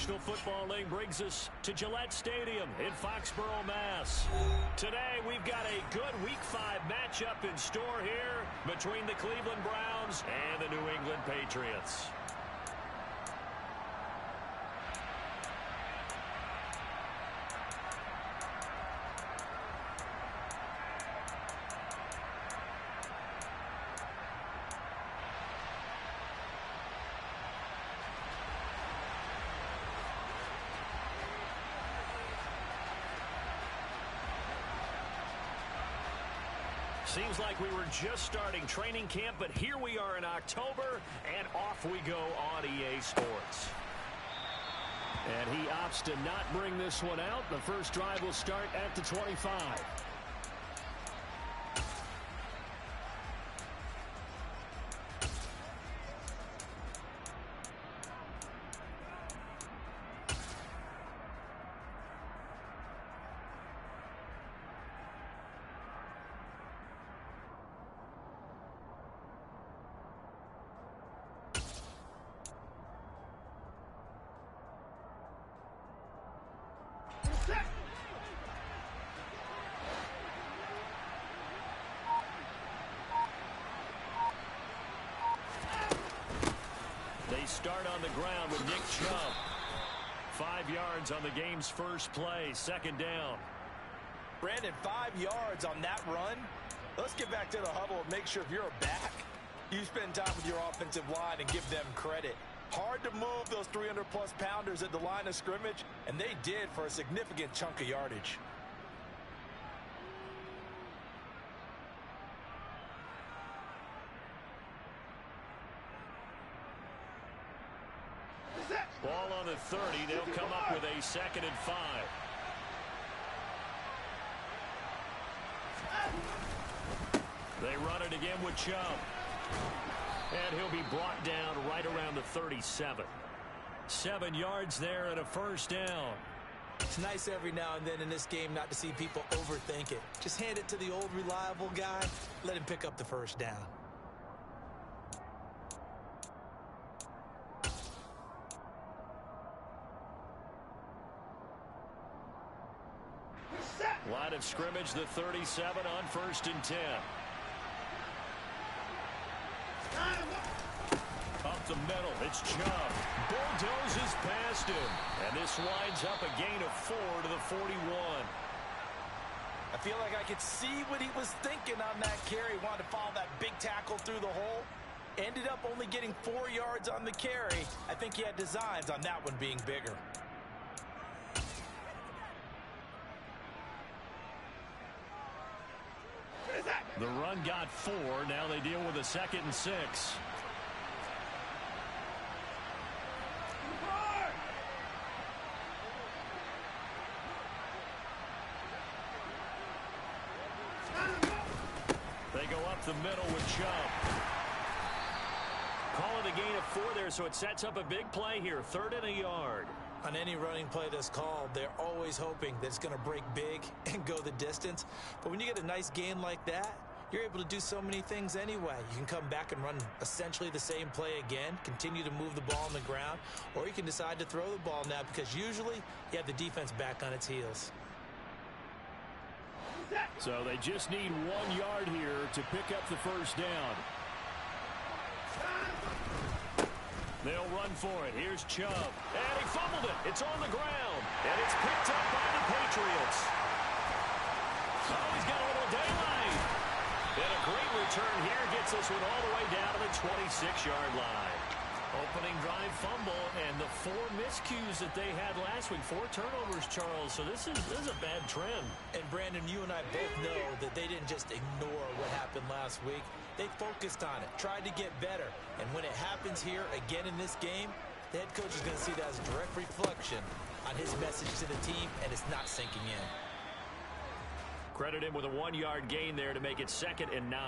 National Football League brings us to Gillette Stadium in Foxborough, Mass. Today, we've got a good Week 5 matchup in store here between the Cleveland Browns and the New England Patriots. Seems like we were just starting training camp, but here we are in October, and off we go on EA Sports. And he opts to not bring this one out. The first drive will start at the 25. They start on the ground with Nick Chubb. 5 yards on the game's first play, second down. Brandon, 5 yards on that run. Let's get back to the huddle and make sure if you're a back, you spend time with your offensive line and give them credit. Hard to move those 300-plus pounders at the line of scrimmage, and they did for a significant chunk of yardage. Ball on the 30. They'll come up with a 2nd and 5. They run it again with Chubb. And he'll be brought down right around the 37. 7 yards there and a first down. It's nice every now and then in this game not to see people overthink it. Just hand it to the old reliable guy. Let him pick up the first down. Line of scrimmage, the 37 on 1st and 10. Up the middle, it's Chubb. Bulldozes past him. And this winds up a gain of 4 to the 41. I feel like I could see what he was thinking on that carry. Wanted to follow that big tackle through the hole. Ended up only getting 4 yards on the carry. I think he had designs on that one being bigger. The run got 4. Now they deal with a 2nd and 6. They go up the middle with Chubb. Call it a gain of 4 there, so it sets up a big play here. 3rd and a yard. On any running play that's called, they're always hoping that it's going to break big and go the distance. But when you get a nice gain like that, you're able to do so many things anyway. You can come back and run essentially the same play again, continue to move the ball on the ground, or you can decide to throw the ball now because usually you have the defense back on its heels. So they just need 1 yard here to pick up the first down. They'll run for it. Here's Chubb. And he fumbled it. It's on the ground. And it's picked up by the Patriots. Oh, he's got a little daylight. And a great return here gets this one all the way down to the 26-yard line. Opening drive fumble and the 4 miscues that they had last week. 4 turnovers, Charles. So this is a bad trend. And, Brandon, you and I both know that they didn't just ignore what happened last week. They focused on it, tried to get better. And when it happens here again in this game, the head coach is going to see that as a direct reflection on his message to the team, and it's not sinking in. Credit him with a 1-yard gain there to make it 2nd and 9.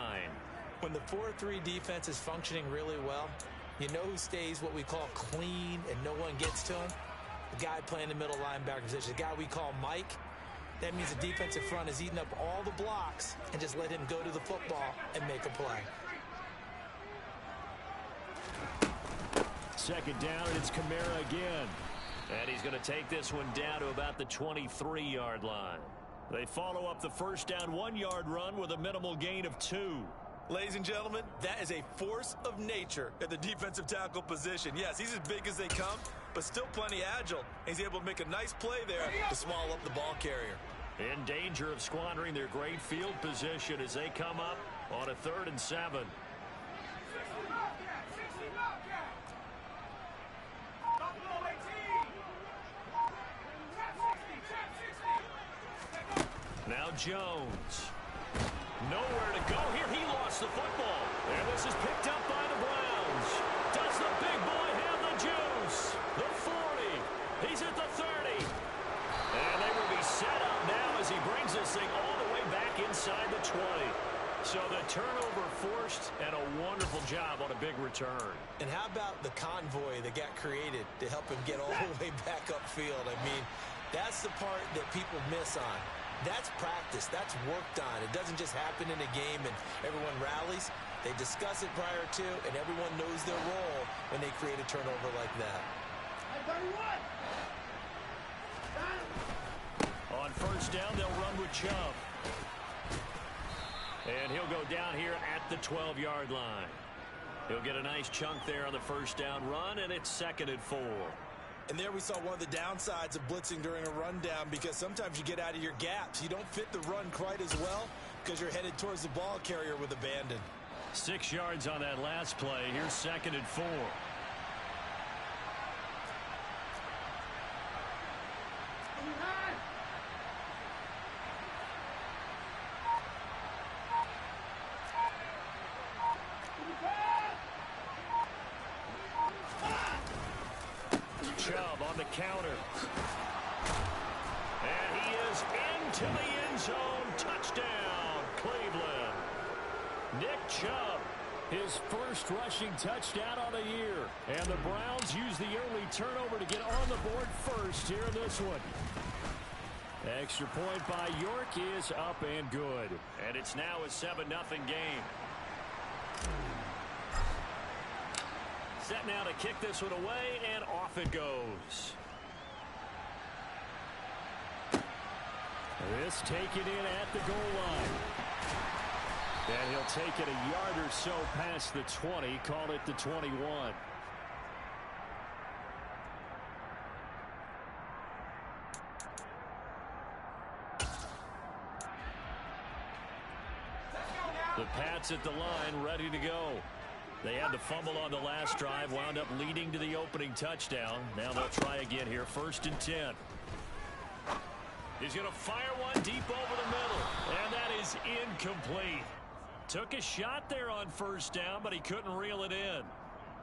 When the 4-3 defense is functioning really well, you know who stays what we call clean and no one gets to him? The guy playing the middle linebacker position, the guy we call Mike. That means the defensive front is eating up all the blocks and just let him go to the football and make a play. 2nd down, and it's Kamara again. And he's going to take this one down to about the 23-yard line. They follow up the first down 1-yard run with a minimal gain of 2. Ladies and gentlemen, that is a force of nature at the defensive tackle position. Yes, he's as big as they come, but still plenty agile. He's able to make a nice play there to swallow up the ball carrier. In danger of squandering their great field position as they come up on a 3rd and 7. Now Jones. Nowhere to go here. He lost the football. And this is picked up by the Browns. Does the big boy have the juice? The 40. He's at the 30. And they will be set up now as he brings this thing all the way back inside the 20. So the turnover forced and a wonderful job on a big return. And how about the convoy that got created to help him get all the way back upfield? I mean, that's the part that people miss on. That's practice. That's worked on. It doesn't just happen in a game and everyone rallies. They discuss it prior to, and everyone knows their role when they create a turnover like that. On first down, they'll run with Chubb. And he'll go down here at the 12-yard line. He'll get a nice chunk there on the first down run, and it's 2nd and 4. And there we saw one of the downsides of blitzing during a rundown, because sometimes you get out of your gaps. You don't fit the run quite as well because you're headed towards the ball carrier with abandon. 6 yards on that last play. Here's 2nd and 4. Chubb on the counter. And he is into the end zone. Touchdown, Cleveland. Nick Chubb, his first rushing touchdown on the year. And the Browns use the early turnover to get on the board first here in this one. Extra point by York is up and good. And it's now a 7-0 game. Set now to kick this one away, and off it goes. This taken in at the goal line. And he'll take it a yard or so past the 20, call it the 21. The Pats at the line, ready to go. They had the fumble on the last drive, wound up leading to the opening touchdown. Now they'll try again here, 1st and 10. He's going to fire one deep over the middle, and that is incomplete. Took a shot there on first down, but he couldn't reel it in.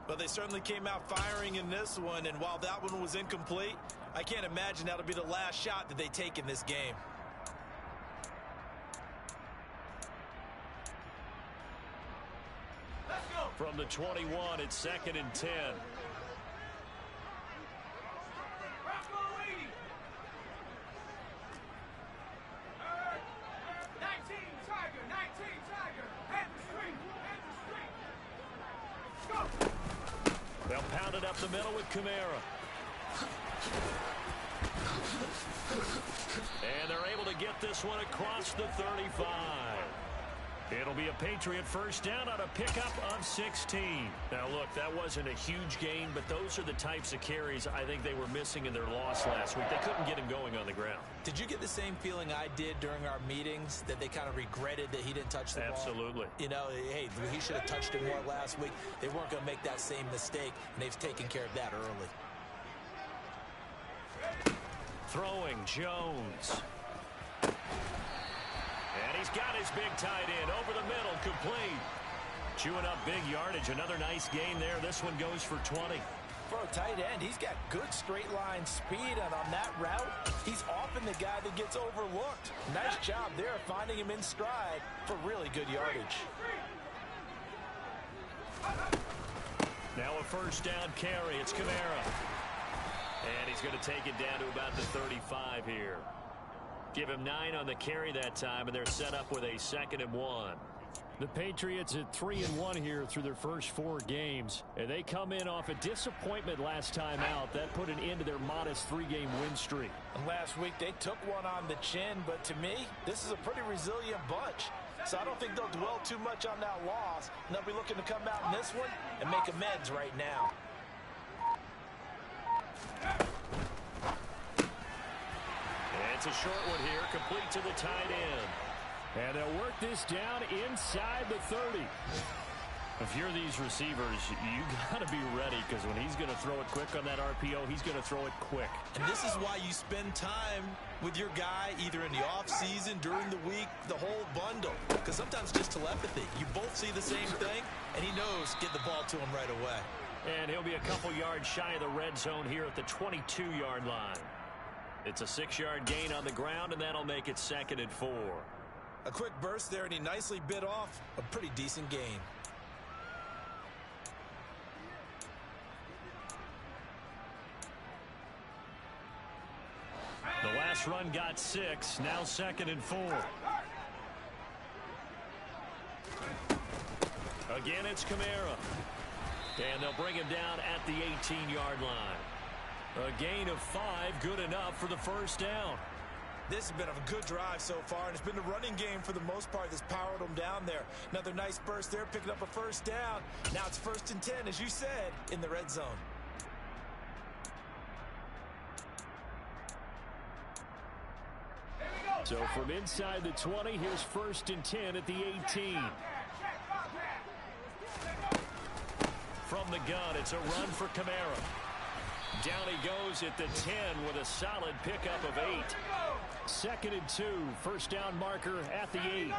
But they certainly came out firing in this one, and while that one was incomplete, I can't imagine that'll be the last shot that they take in this game. From the 21, it's 2nd and 10. They'll pound it up the middle with Kamara. And they're able to get this one across the 35. It'll be a Patriot first down on a pickup of 16. Now, look, that wasn't a huge gain, but those are the types of carries I think they were missing in their loss last week. They couldn't get him going on the ground. Did you get the same feeling I did during our meetings, that they kind of regretted that he didn't touch the ball? Absolutely. You know, hey, he should have touched it more last week. They weren't going to make that same mistake, and they've taken care of that early. Throwing Jones. And he's got his big tight end over the middle, complete. Chewing up big yardage. Another nice gain there. This one goes for 20. For a tight end, he's got good straight line speed, and on that route, he's often the guy that gets overlooked. Nice job there finding him in stride for really good yardage. Now a first down carry. It's Kamara. And he's going to take it down to about the 35 here. Give him 9 on the carry that time, and they're set up with a 2nd and 1. The Patriots at 3-1 here through their first 4 games. And they come in off a disappointment last time out. That put an end to their modest 3-game win streak. And last week they took one on the chin, but to me, this is a pretty resilient bunch. So I don't think they'll dwell too much on that loss. And they'll be looking to come out in this one and make amends right now. And it's a short one here, complete to the tight end. And they'll work this down inside the 30. If you're these receivers, you got to be ready, because when he's going to throw it quick on that RPO, he's going to throw it quick. And this is why you spend time with your guy either in the offseason, during the week, the whole bundle. Because sometimes just telepathy. You both see the same thing, and he knows get the ball to him right away. And he'll be a couple yards shy of the red zone here at the 22-yard line. It's a 6-yard gain on the ground, and that'll make it 2nd and 4. A quick burst there, and he nicely bit off a pretty decent gain. The last run got 6, now 2nd and 4. Again, it's Kamara. And they'll bring him down at the 18-yard line. A gain of 5, good enough for the first down. This has been a good drive so far, and it's been the running game for the most part that's powered them down there. Another nice burst there, picking up a first down. Now it's 1st and 10, as you said, in the red zone. So from inside the 20, here's 1st and 10 at the 18. From the gun, it's a run for Kamara. Down he goes at the 10 with a solid pickup of 8. 2nd and 2, first down marker at the 8.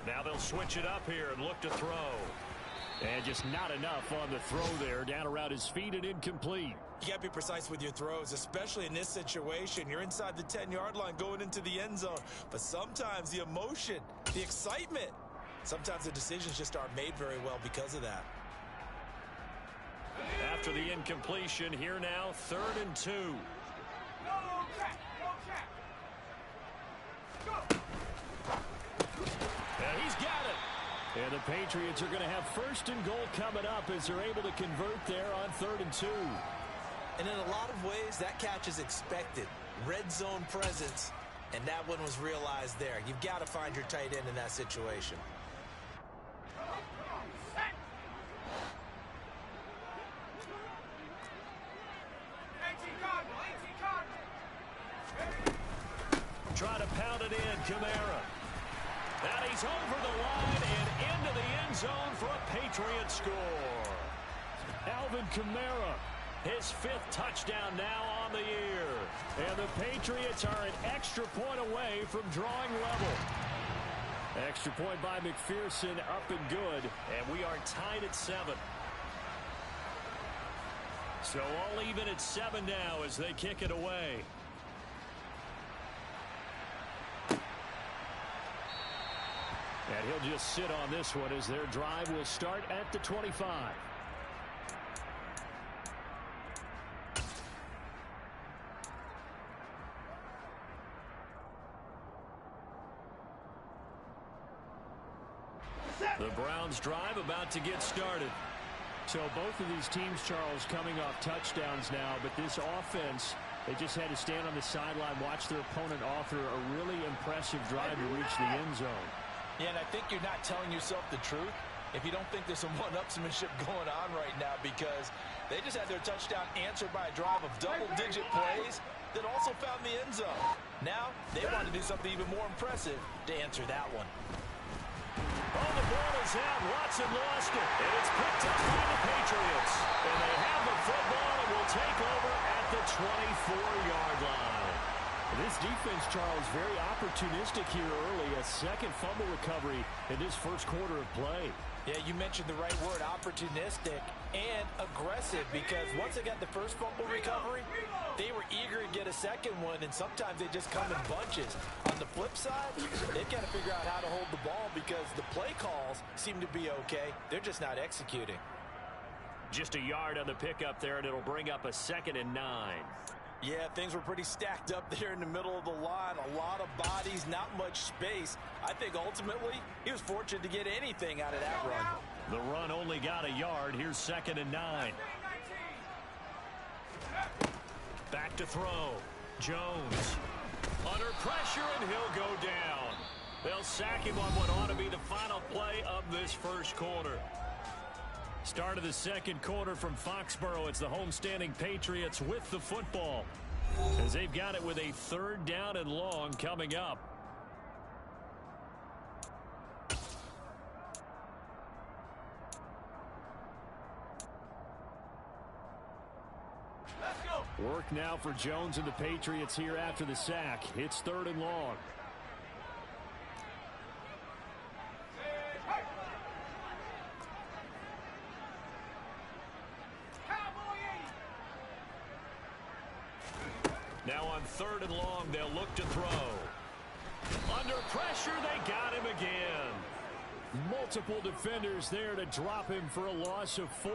Now they'll switch it up here and look to throw. And just not enough on the throw there. Down around his feet and incomplete. You got to be precise with your throws, especially in this situation. You're inside the 10-yard line going into the end zone. But sometimes the emotion, the excitement, sometimes the decisions just aren't made very well because of that. After the incompletion, here now, 3rd and 2. And he's got it. And the Patriots are going to have 1st and goal coming up as they're able to convert there on 3rd and 2. And in a lot of ways, that catch is expected. Red zone presence, and that one was realized there. You've got to find your tight end in that situation. Try to pound it in, Kamara. And he's over the line and into the end zone for a Patriot score. Alvin Kamara, his 5th touchdown now on the year. And the Patriots are an extra point away from drawing level. Extra point by McPherson, up and good. And we are tied at 7. So all even at 7 now as they kick it away. And he'll just sit on this one as their drive will start at the 25. The Browns drive about to get started. So both of these teams, Charles, coming off touchdowns now, but this offense, they just had to stand on the sideline, watch their opponent author a really impressive drive to reach the end zone. Yeah, and I think you're not telling yourself the truth if you don't think there's some one-upsmanship going on right now, because they just had their touchdown answered by a drive of double-digit plays that also found the end zone. Now, they want to do something even more impressive to answer that one. Oh, the ball is out. Watson lost it. And it's picked up by the Patriots. And they have the football and will take over at the 24-yard line. This defense, Charles, very opportunistic here early. A 2nd fumble recovery in this 1st quarter of play. Yeah, you mentioned the right word, opportunistic and aggressive, because once they got the 1st fumble recovery, they were eager to get a 2nd one, and sometimes they just come in bunches. On the flip side, they've got to figure out how to hold the ball, because the play calls seem to be okay. They're just not executing. Just a yard on the pickup there, and it'll bring up a 2nd and 9. Yeah, things were pretty stacked up there in the middle of the line. A lot of bodies, not much space. I think ultimately he was fortunate to get anything out of that run. The run only got a yard. Here's 2nd and 9. Back to throw. Jones. Under pressure, and he'll go down. They'll sack him on what ought to be the final play of this first quarter. Start of the second quarter from Foxborough. It's the homestanding Patriots with the football, as they've got it with a 3rd down and long coming up. Work now for Jones and the Patriots here after the sack. It's 3rd and long. Now on 3rd and long, they'll look to throw. Under pressure, they got him again. Multiple defenders there to drop him for a loss of 4.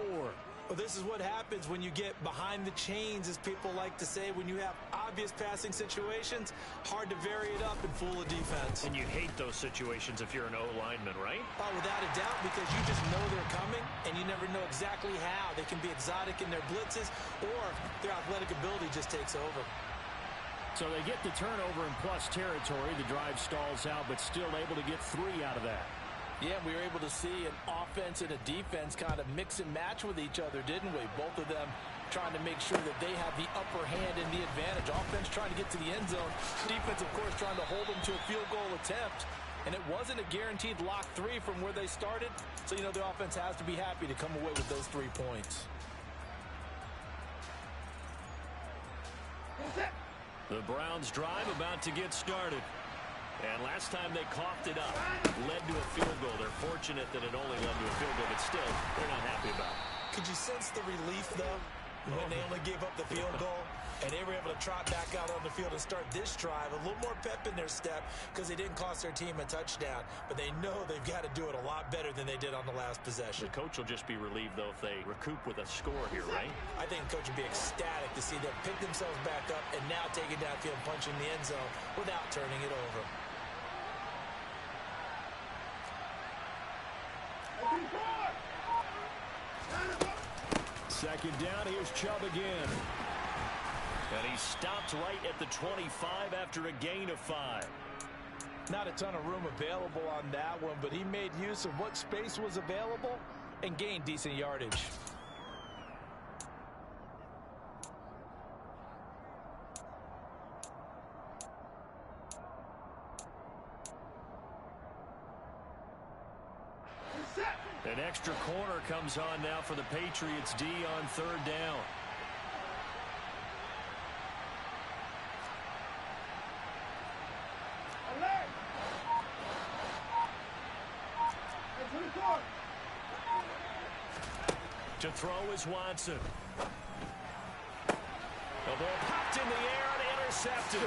Well, this is what happens when you get behind the chains, as people like to say. When you have obvious passing situations, hard to vary it up and fool a defense. And you hate those situations if you're an O-lineman, right? Oh, without a doubt, because you just know they're coming, and you never know exactly how. They can be exotic in their blitzes, or their athletic ability just takes over. So they get the turnover in plus territory. The drive stalls out, but still able to get 3 out of that. Yeah, we were able to see an offense and a defense kind of mix and match with each other, didn't we? Both of them trying to make sure that they have the upper hand and the advantage. Offense trying to get to the end zone. Defense, of course, trying to hold them to a field goal attempt. And it wasn't a guaranteed lock 3 from where they started. So, you know, the offense has to be happy to come away with those 3 points. The Browns drive about to get started. And last time they coughed it up, led to a field goal. They're fortunate that it only led to a field goal, but still, they're not happy about it. Could you sense the relief, though, when they only gave up the field goal? And they were able to trot back out on the field and start this drive. A little more pep in their step because they didn't cost their team a touchdown. But they know they've got to do it a lot better than they did on the last possession. The coach will just be relieved, though, if they recoup with a score here, right? I think the coach would be ecstatic to see them pick themselves back up and now take it downfield and punch in the end zone without turning it over. Second down, here's Chubb again. And he stopped right at the 25 after a gain of 5. Not a ton of room available on that one, but he made use of what space was available and gained decent yardage. An extra corner comes on now for the Patriots D on 3rd down. To throw is Watson. The ball popped in the air and intercepted.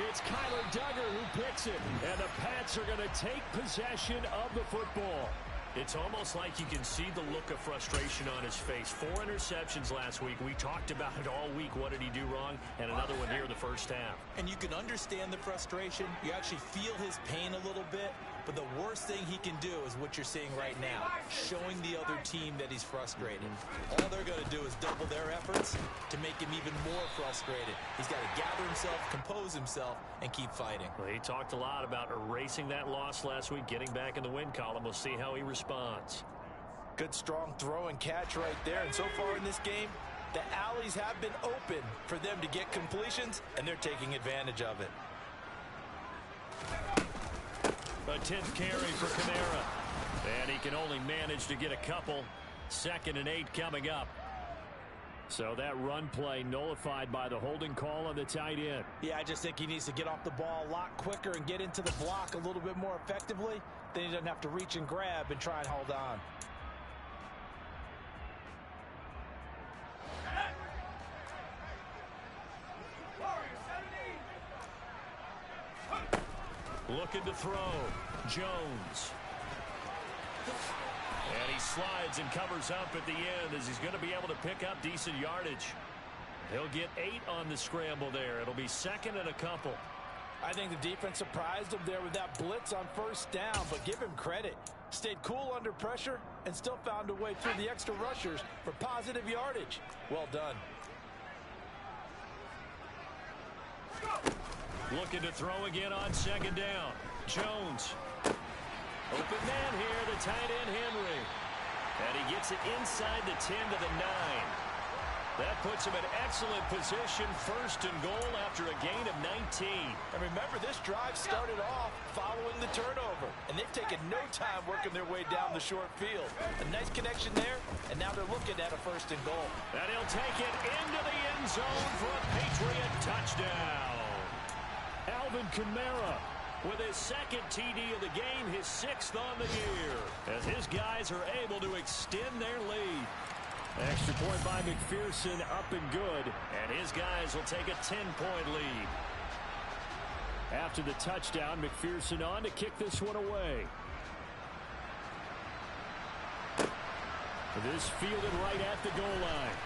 It's Kyler Duggar who picks it, and the Pats are going to take possession of the football. It's almost like you can see the look of frustration on his face. 4 interceptions last week. We talked about it all week. What did he do wrong? And another one here in the first half. And you can understand the frustration. You actually feel his pain a little bit. But the worst thing he can do is what you're seeing right now, showing the other team that he's frustrated. All they're going to do is double their efforts to make him even more frustrated. He's got to gather himself, compose himself, and keep fighting. Well, he talked a lot about erasing that loss last week, getting back in the win column. We'll see how he responds. Good strong throw and catch right there. And so far in this game, the alleys have been open for them to get completions, and they're taking advantage of it. A 10th carry for Kamara. And he can only manage to get a couple. 2nd and 8 coming up. So that run play nullified by the holding call on the tight end. Yeah, I just think he needs to get off the ball a lot quicker and get into the block a little bit more effectively. Then he doesn't have to reach and grab and try and hold on. Looking to throw. Jones. And he slides and covers up at the end as he's going to be able to pick up decent yardage. He'll get 8 on the scramble there. It'll be second and a couple. I think the defense surprised him there with that blitz on first down, but give him credit. Stayed cool under pressure and still found a way through the extra rushers for positive yardage. Well done. Looking to throw again on second down. Jones. Open man here, the tight end Henry. And he gets it inside the 10 to the 9. That puts him in excellent position, first and goal after a gain of 19. And remember, this drive started off following the turnover, and they've taken no time working their way down the short field. A nice connection there, and now they're looking at a first and goal. And he'll take it into the end zone for a Patriot touchdown. Alvin Kamara with his second TD of the game, his 6th on the year, as his guys are able to extend their lead. Extra point by McPherson, up and good, and his guys will take a 10-point lead. After the touchdown, McPherson on to kick this one away. This fielded right at the goal line.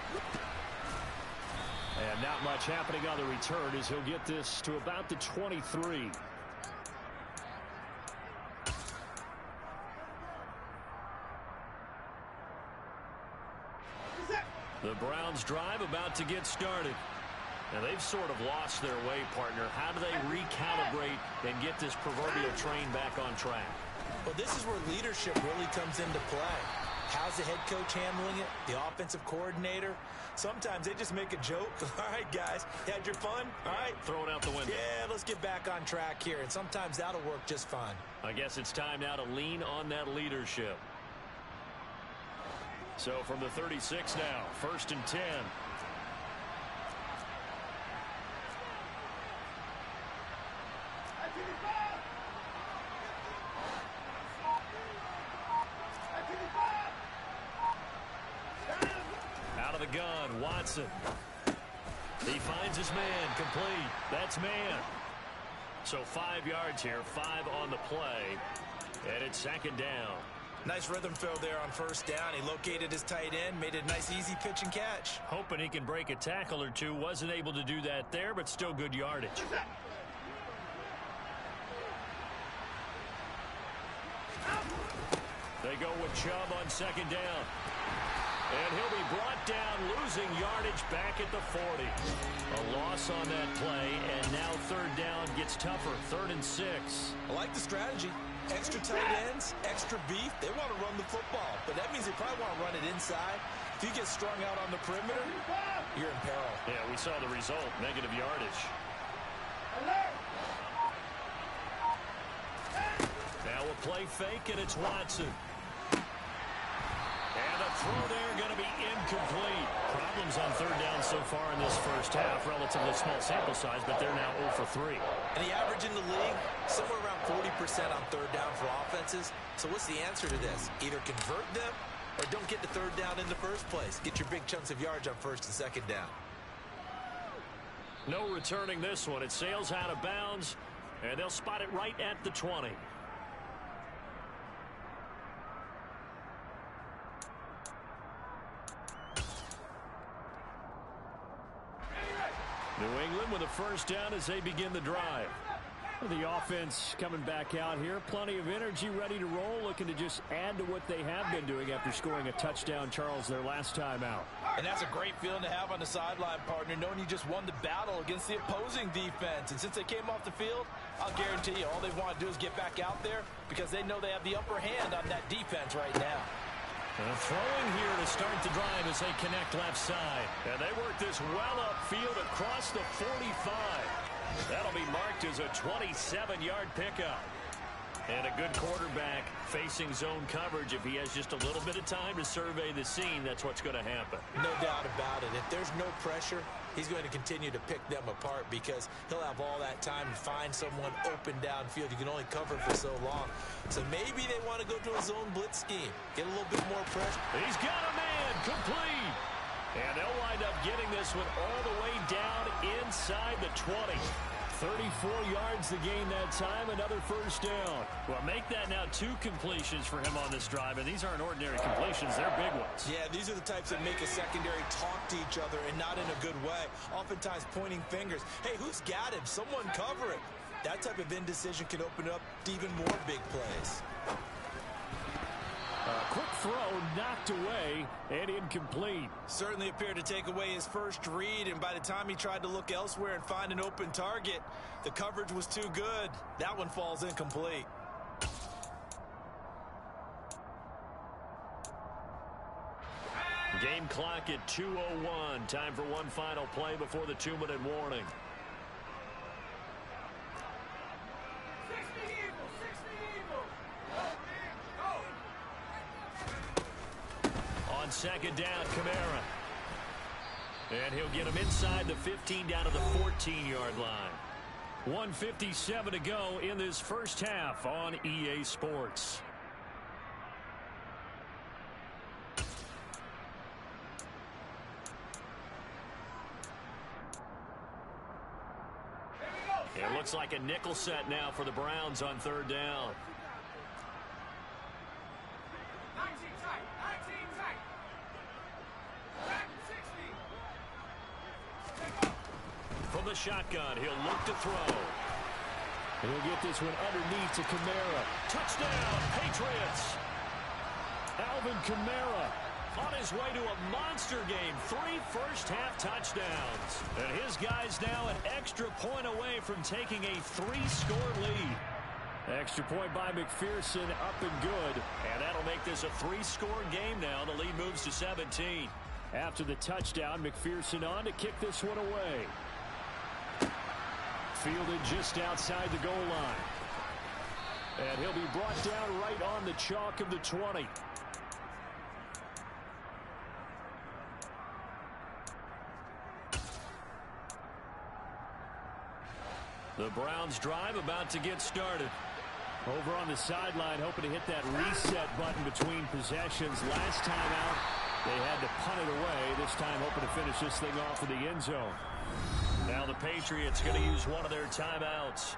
And not much happening on the return as he'll get this to about the 23. The Browns drive about to get started. Now they've sort of lost their way, partner. How do they recalibrate and get this proverbial train back on track? Well, this is where leadership really comes into play. How's the head coach handling it? The offensive coordinator? Sometimes they just make a joke. All right, guys, you had your fun? All right. Throw it out the window. Yeah, let's get back on track here. And sometimes that'll work just fine. I guess it's time now to lean on that leadership. So from the 36 now, first and 10. Out of the gun, Watson. He finds his man, complete. That's man. So 5 yards here, 5 on the play. And it's second down. Nice rhythm fill there on first down. He located his tight end, made a nice easy pitch and catch. Hoping he can break a tackle or two. Wasn't able to do that there, but still good yardage. They go with Chubb on second down. And he'll be brought down, losing yardage back at the 40. A loss on that play, and now third down gets tougher. 3rd and 6. I like the strategy. Extra tight ends, extra beef. They want to run the football, but that means they probably want to run it inside. If you get strung out on the perimeter, you're in peril. Yeah, we saw the result, negative yardage. Now a play fake, and it's Watson. And the throw there going to be incomplete. Problems on third down so far in this first half. Relatively small sample size, but they're now 0 for 3. And the average in the league, somewhere around 40% on third down for offenses. So what's the answer to this? Either convert them or don't get to third down in the first place. Get your big chunks of yards on first and second down. No returning this one. It sails out of bounds, and they'll spot it right at the 20. New England with a first down as they begin the drive. The offense coming back out here. Plenty of energy, ready to roll, looking to just add to what they have been doing after scoring a touchdown, Charles, their last time out. And that's a great feeling to have on the sideline, partner, knowing you just won the battle against the opposing defense. And since they came off the field, I'll guarantee you all they want to do is get back out there because they know they have the upper hand on that defense right now. And throwing here to start the drive as they connect left side. And they work this well upfield across the 45. That'll be marked as a 27-yard pickup. And a good quarterback facing zone coverage. If he has just a little bit of time to survey the scene, that's what's going to happen. No doubt about it. If there's no pressure, he's going to continue to pick them apart because he'll have all that time to find someone open downfield. You can only cover for so long. So maybe they want to go to a zone blitz scheme. Get a little bit more pressure. He's got a man complete. And they'll wind up getting this one all the way down inside the 20. 34 yards to gain that time, another first down. Well, make that now 2 completions for him on this drive, and these aren't ordinary completions. They're big ones. Yeah, these are the types that make a secondary talk to each other, and not in a good way. Oftentimes pointing fingers. Hey, who's got him? Someone cover it. That type of indecision can open up to even more big plays. Quick throw knocked away and incomplete. Certainly appeared to take away his first read, and by the time he tried to look elsewhere and find an open target, the coverage was too good. That one falls incomplete. Game clock at 2:01. Time for one final play before the 2-minute warning. On second down, Kamara. And he'll get him inside the 15 down to the 14-yard line. 1:57 to go in this first half on EA Sports. It looks like a nickel set now for the Browns on third down. From the shotgun, he'll look to throw. And he'll get this one underneath to Kamara. Touchdown, Patriots! Alvin Kamara on his way to a monster game. 3 first-half touchdowns. And his guys now an extra point away from taking a 3-score lead. Extra point by McPherson, up and good. And that'll make this a 3-score game now. The lead moves to 17. After the touchdown, McPherson on to kick this one away. Fielded just outside the goal line. And he'll be brought down right on the chalk of the 20. The Browns drive about to get started. Over on the sideline, hoping to hit that reset button between possessions. Last time out, they had to punt it away. This time, hoping to finish this thing off in the end zone. Now the Patriots going to use one of their timeouts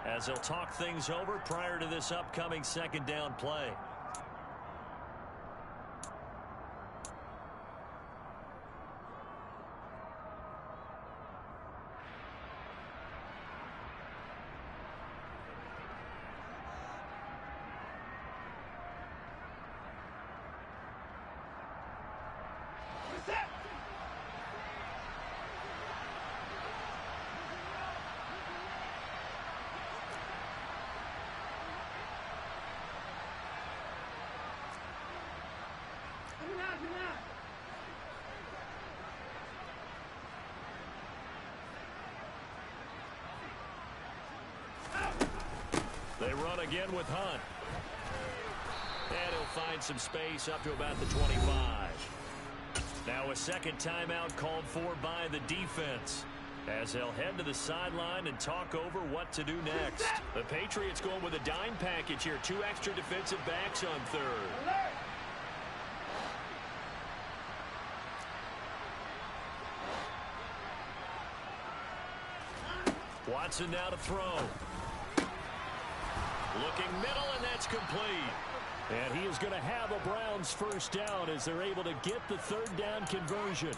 as they'll talk things over prior to this upcoming second down play. They run again with Hunt. And he'll find some space up to about the 25. Now a second timeout called for by the defense, as they'll head to the sideline and talk over what to do next. The Patriots going with a dime package here. 2 extra defensive backs on third. Watson now to throw. Looking middle, and that's complete. And he is going to have a Browns first down as they're able to get the third down conversion.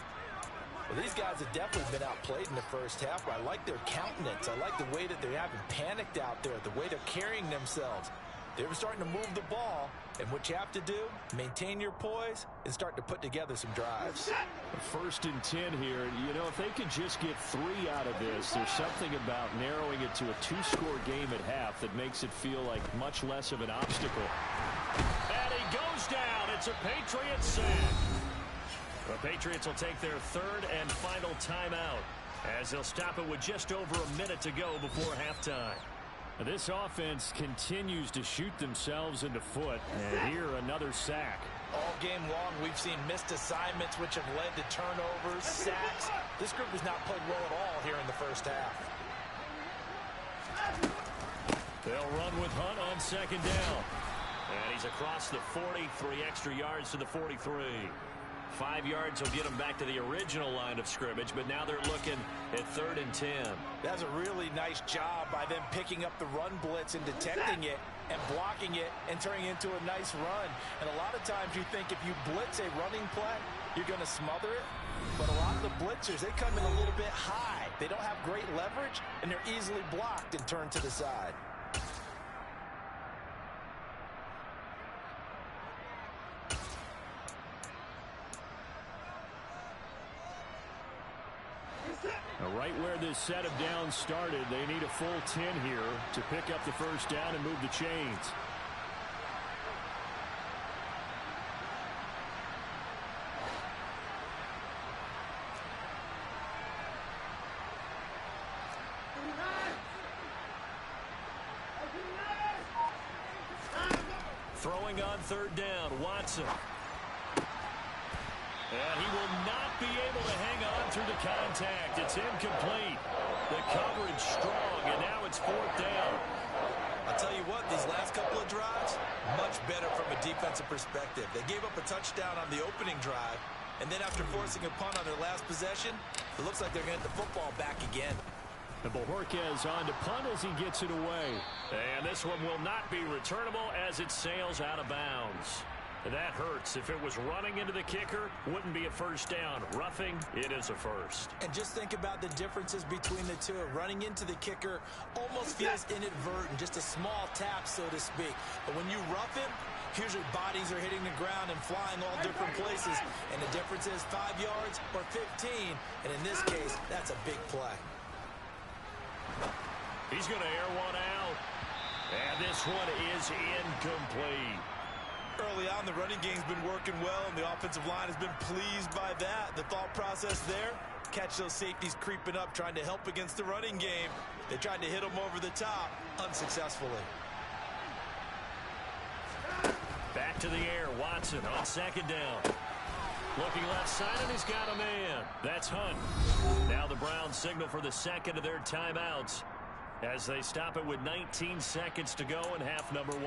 Well, these guys have definitely been outplayed in the first half, but I like their countenance. I like the way that they haven't panicked out there, the way they're carrying themselves. They were starting to move the ball, and what you have to do, maintain your poise and start to put together some drives. First and 10 here. You know, if they could just get 3 out of this, there's something about narrowing it to a 2-score game at half that makes it feel like much less of an obstacle. And he goes down. It's a Patriots sack. The Patriots will take their third and final timeout as they'll stop it with just over a minute to go before halftime. This offense continues to shoot themselves in the foot, and here another sack. All game long, we've seen missed assignments, which have led to turnovers, sacks. This group has not played well at all here in the first half. They'll run with Hunt on second down. And he's across the 40, 3 extra yards to the 43. 5 yards will get them back to the original line of scrimmage, but now they're looking at 3rd and 10. That's a really nice job by them picking up the run blitz and detecting it and blocking it and turning it into a nice run. And a lot of times you think if you blitz a running play, you're going to smother it. But a lot of the blitzers, they come in a little bit high. They don't have great leverage, and they're easily blocked and turned to the side. Now, right where this set of downs started, they need a full 10 here to pick up the first down and move the chains. Throwing on 3rd down, Watson. And he will not be able to hang on through the contact. It's incomplete. The coverage strong, and now it's 4th down. I'll tell you what, these last couple of drives, much better from a defensive perspective. They gave up a touchdown on the opening drive, and then after forcing a punt on their last possession, it looks like they're going to get the football back again. And Bojorquez on to punt as he gets it away. And this one will not be returnable as it sails out of bounds. That hurts. If it was running into the kicker, wouldn't be a first down. Roughing, it is a first. And just think about the differences between the two. Running into the kicker almost feels inadvertent, just a small tap, so to speak. But when you rough him, usually bodies are hitting the ground and flying all different places. And the difference is 5 yards or 15. And in this case, that's a big play. He's going to air one out. And this one is incomplete. Early on, the running game's been working well, and the offensive line has been pleased by that. The thought process there, catch those safeties creeping up, trying to help against the running game. They tried to hit them over the top, unsuccessfully. Back to the air, Watson on 2nd down. Looking left side, and he's got a man. That's Hunt. Now the Browns signal for the second of their timeouts as they stop it with 19 seconds to go in half number 1.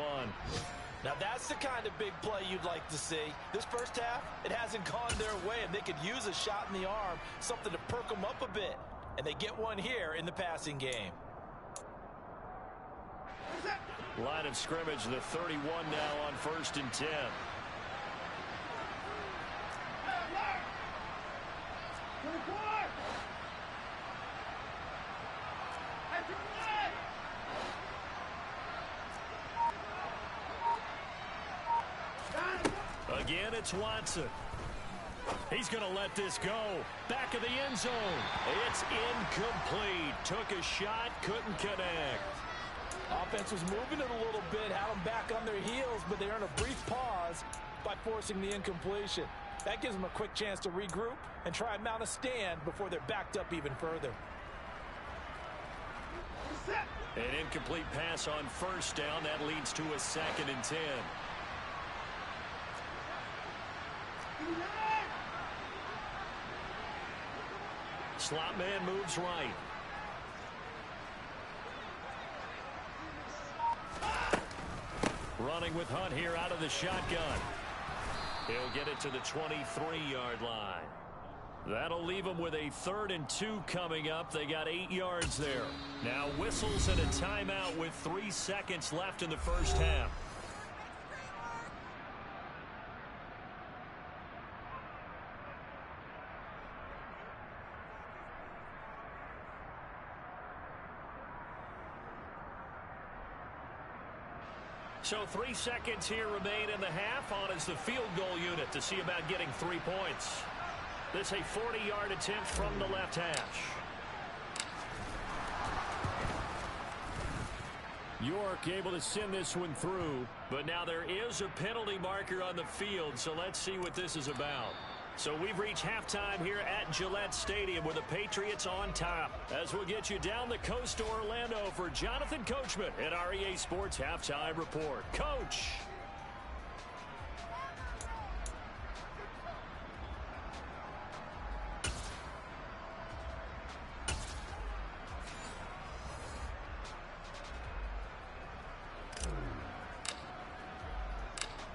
Now that's the kind of big play you'd like to see. This first half, it hasn't gone their way, and they could use a shot in the arm, something to perk them up a bit. And they get one here in the passing game. Line of scrimmage, the 31 now on 1st and 10. Again, it's Watson. He's going to let this go. Back of the end zone. It's incomplete. Took a shot, couldn't connect. Offense was moving it a little bit, had them back on their heels, but they earned a brief pause by forcing the incompletion. That gives them a quick chance to regroup and try and mount a stand before they're backed up even further. An incomplete pass on 1st down. That leads to a 2nd and 10. Slot man moves right. Running with Hunt here out of the shotgun. He'll get it to the 23-yard line. That'll leave them with a 3rd and 2 coming up. They got 8 yards there. Now whistles and a timeout with 3 seconds left in the first half. So 3 seconds here remain in the half. On is the field goal unit to see about getting 3 points. This a 40-yard attempt from the left hash. York able to send this one through, but now there is a penalty marker on the field, so let's see what this is about. So we've reached halftime here at Gillette Stadium with the Patriots on top. As we'll get you down the coast to Orlando for Jonathan Coachman at our EA Sports Halftime Report. Coach!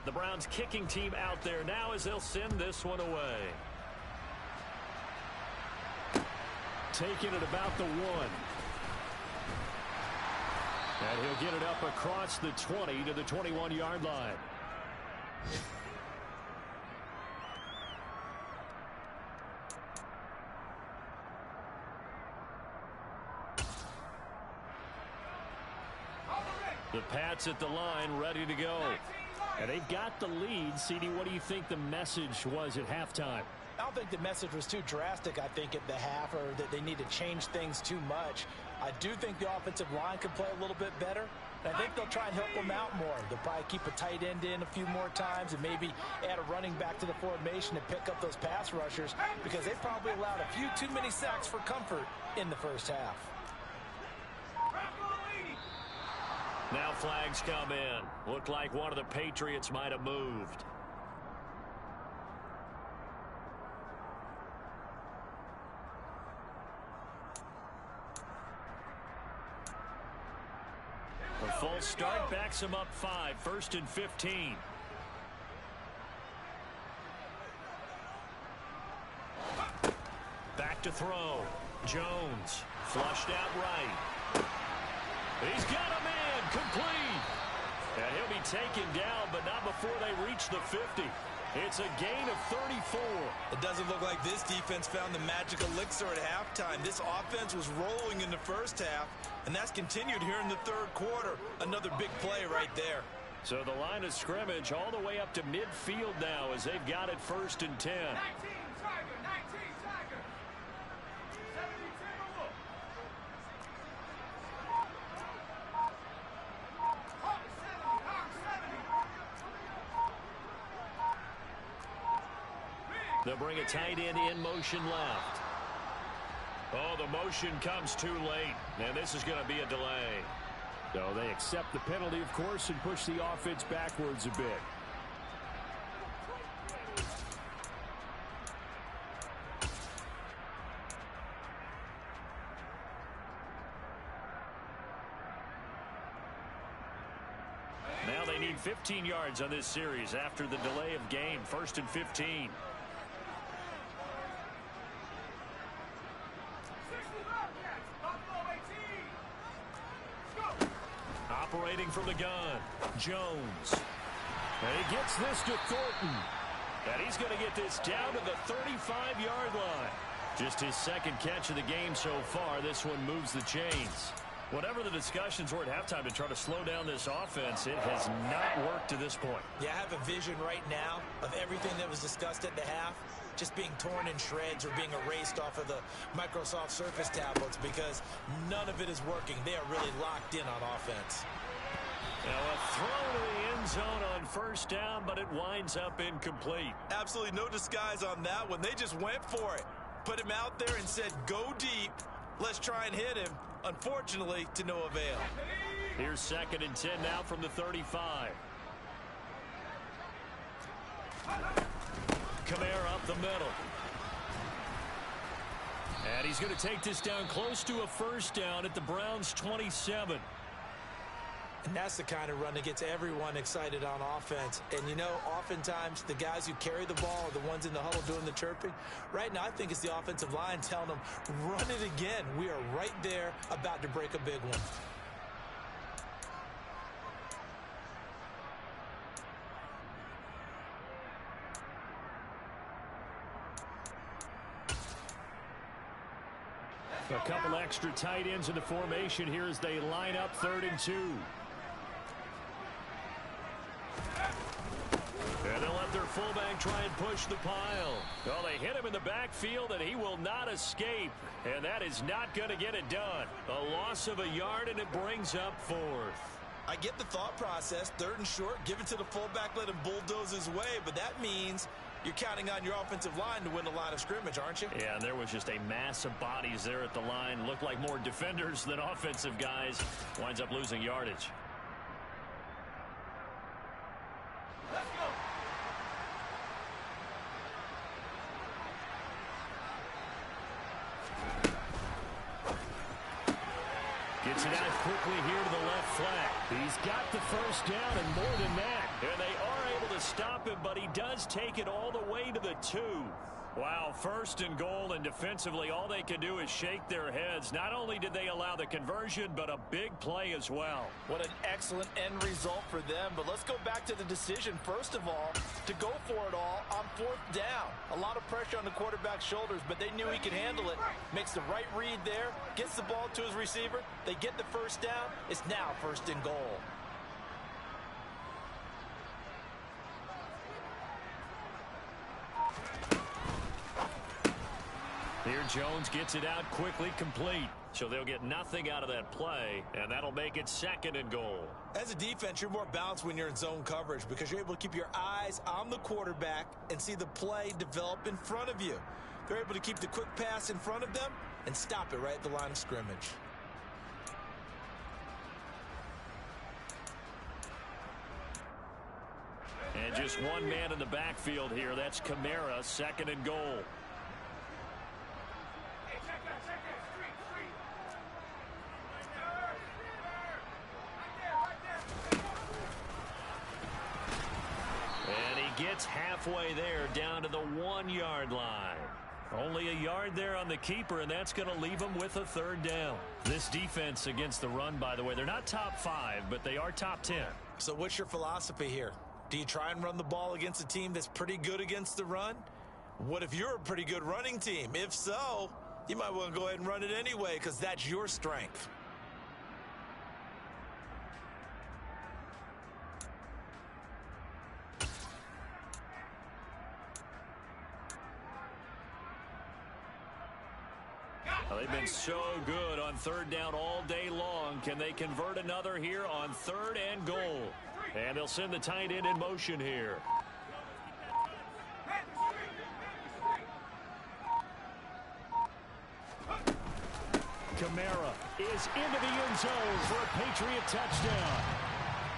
The Browns kicking team out there now as they'll send this one away. Taking it about the 1. And he'll get it up across the 20 to the 21-yard line. The Pats at the line, ready to go. And they've got the lead. CD, what do you think the message was at halftime? I don't think the message was too drastic, I think, at the half, or that they need to change things too much. I do think the offensive line could play a little bit better. And I think they'll try and help them out more. They'll probably keep a tight end in a few more times and maybe add a running back to the formation and pick up those pass rushers, because they probably allowed a few too many sacks for comfort in the first half. Now flags come in. Looked like one of the Patriots might have moved. A false start backs him up 5, 1st and 15. Back to throw. Jones flushed out right. He's got a man complete. And he'll be taken down, but not before they reach the 50. It's a gain of 34. It doesn't look like this defense found the magic elixir at halftime. This offense was rolling in the first half, and that's continued here in the third quarter. Another big play right there. So the line of scrimmage all the way up to midfield now as they've got it 1st and 10. 19 Tiger, 19 Tiger. 70. They'll bring a tight end in motion left. Oh, the motion comes too late, and this is going to be a delay. So they accept the penalty, of course, and push the offense backwards a bit. Now they need 15 yards on this series after the delay of game. 1st and 15. Operating from the gun, Jones. And he gets this to Thornton. And he's going to get this down to the 35-yard line. Just his second catch of the game so far. This one moves the chains. Whatever the discussions were at halftime to try to slow down this offense, it has not worked to this point. Yeah, I have a vision right now of everything that was discussed at the half just being torn in shreds or being erased off of the Microsoft Surface tablets, because none of it is working. They are really locked in on offense. Now a throw to the end zone on 1st down, but it winds up incomplete. Absolutely no disguise on that one. They just went for it. Put him out there and said, go deep. Let's try and hit him. Unfortunately, to no avail. Here's 2nd and 10 now from the 35. Kamara up the middle. And he's going to take this down close to a 1st down at the Browns' 27. And that's the kind of run that gets everyone excited on offense. And, you know, oftentimes the guys who carry the ball are the ones in the huddle doing the chirping. Right now, I think it's the offensive line telling them, run it again. We are right there about to break a big one. A couple extra tight ends in the formation here as they line up 3rd and 2. And they'll let their fullback try and push the pile. Well, they hit him in the backfield, and he will not escape. And that is not going to get it done. A loss of a yard, and it brings up 4th. I get the thought process. 3rd and short, give it to the fullback, let him bulldoze his way. But that means you're counting on your offensive line to win the line of scrimmage, aren't you? Yeah, and there was just a mass of bodies there at the line. Looked like more defenders than offensive guys. Winds up losing yardage. Let's go. Gets it out quickly here to the left flat. He's got the 1st down and more than that. And they are able to stop him, but he does take it all the way to the 2. Wow, first and goal, and defensively all they can do is shake their heads. Not only did they allow the conversion, but a big play as well. What an excellent end result for them. But let's go back to the decision, first of all, to go for it all on 4th down. A lot of pressure on the quarterback's shoulders, but they knew he could handle it. Makes the right read there, gets the ball to his receiver. They get the first down. It's now 1st and goal. Here Jones gets it out quickly, complete. So they'll get nothing out of that play, and that'll make it 2nd and goal. As a defense, you're more balanced when you're in zone coverage because you're able to keep your eyes on the quarterback and see the play develop in front of you. They're able to keep the quick pass in front of them and stop it right at the line of scrimmage. And just one man in the backfield here. That's Kamara, 2nd and goal. Hey, check that, street. Right there. And he gets halfway there, down to the 1-yard line. Only a yard there on the keeper, and that's going to leave him with a 3rd down. This defense against the run, by the way, they're not top 5, but they are top 10. So what's your philosophy here? Do you try and run the ball against a team that's pretty good against the run? What if you're a pretty good running team? If so, you might want to go ahead and run it anyway because that's your strength. Well, they've been so good on 3rd down all day long. Can they convert another here on 3rd and goal? And they'll send the tight end in motion here. Kamara is into the end zone for a Patriot touchdown.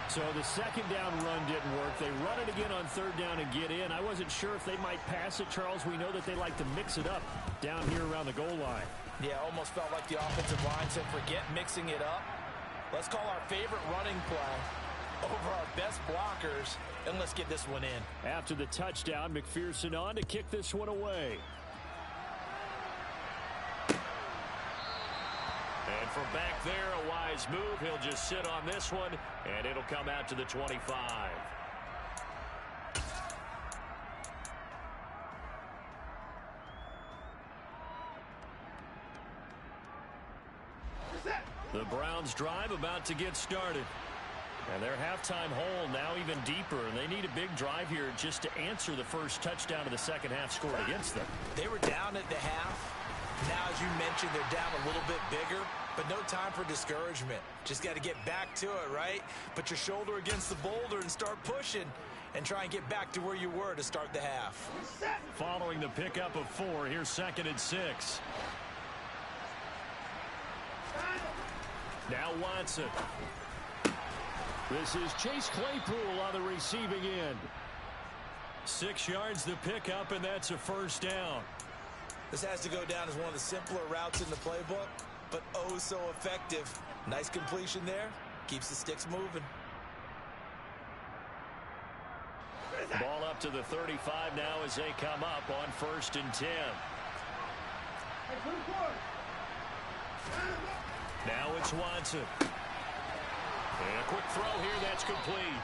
So the 2nd down run didn't work. They run it again on 3rd down and get in. I wasn't sure if they might pass it, Charles. We know that they like to mix it up down here around the goal line. Yeah, almost felt like the offensive line said, forget mixing it up. Let's call our favorite running play over our best blockers, and let's get this one in. After the touchdown, McPherson on to kick this one away. And from back there, a wise move. He'll just sit on this one, and it'll come out to the 25. The Browns drive about to get started. And their halftime hole now even deeper. And they need a big drive here just to answer the first touchdown of the second half scored against them. They were down at the half. Now, as you mentioned, they're down a little bit bigger, but no time for discouragement. Just got to get back to it, right? Put your shoulder against the boulder and start pushing and try and get back to where you were to start the half. Following the pickup of 4, here's 2nd and 6. Now Watson. This is Chase Claypool on the receiving end. 6 yards the pickup, and that's a 1st down. This has to go down as one of the simpler routes in the playbook, but oh so effective. Nice completion there. Keeps the sticks moving. Ball up to the 35 now as they come up on 1st and 10. Now it's Watson. And a quick throw here, that's complete.